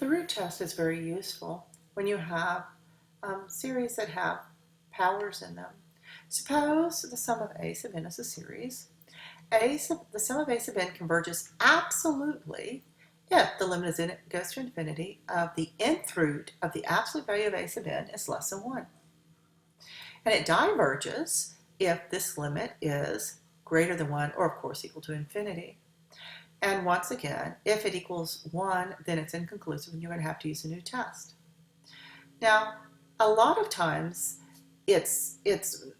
The root test is very useful when you have series that have powers in them. Suppose the sum of a sub n is a series. The sum of a sub n converges absolutely if the limit goes to infinity of the nth root of the absolute value of a sub n is less than 1. And it diverges if this limit is greater than 1 or, of course, equal to infinity. And once again, if it equals 1, then it's inconclusive and you're going to have to use a new test. Now, a lot of times it's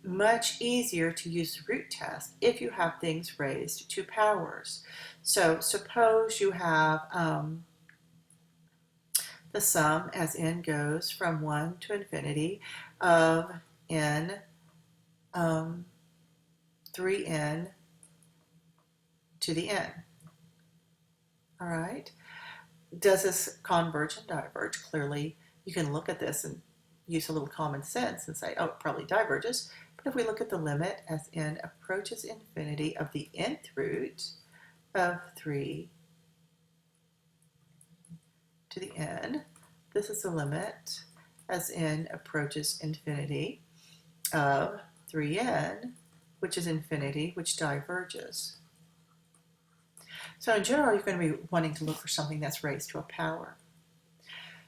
much easier to use the root test if you have things raised to powers. So suppose you have the sum as n goes from 1 to infinity of n 3n to the n. All right. Does this converge and diverge? Clearly, you can look at this and use a little common sense and say, oh, it probably diverges. But if we look at the limit as n approaches infinity of the nth root of 3 to the n, this is the limit as n approaches infinity of 3n, which is infinity, which diverges. So in general, you're going to be wanting to look for something that's raised to a power.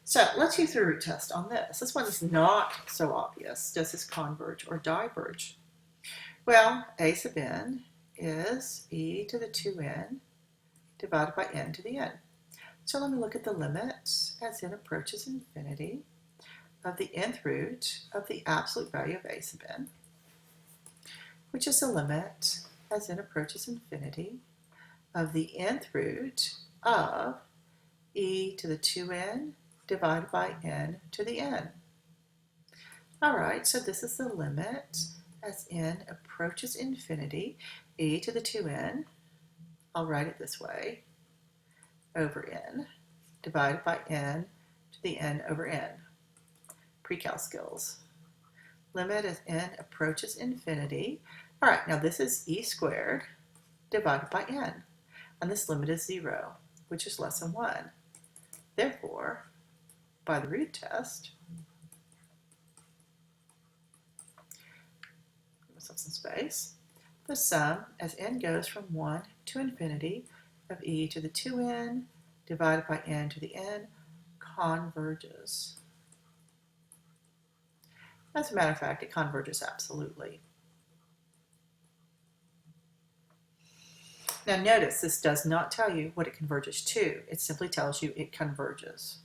So let's use the root test on this. This one is not so obvious. Does this converge or diverge? Well, a sub n is e to the 2n divided by n to the n. So let me look at the limit as n approaches infinity of the nth root of the absolute value of a sub n, which is the limit as n approaches infinity of the nth root of e to the 2n divided by n to the n. All right, so this is the limit as n approaches infinity, e to the 2n, I'll write it this way, over n, divided by n to the n over n. Pre-cal skills. Limit as n approaches infinity. All right, now this is e squared divided by n. And this limit is 0, which is less than 1. Therefore, by the root test, give myself some space, the sum as n goes from 1 to infinity of e to the 2n divided by n to the n converges. As a matter of fact, it converges absolutely. Now notice, this does not tell you what it converges to. It simply tells you it converges.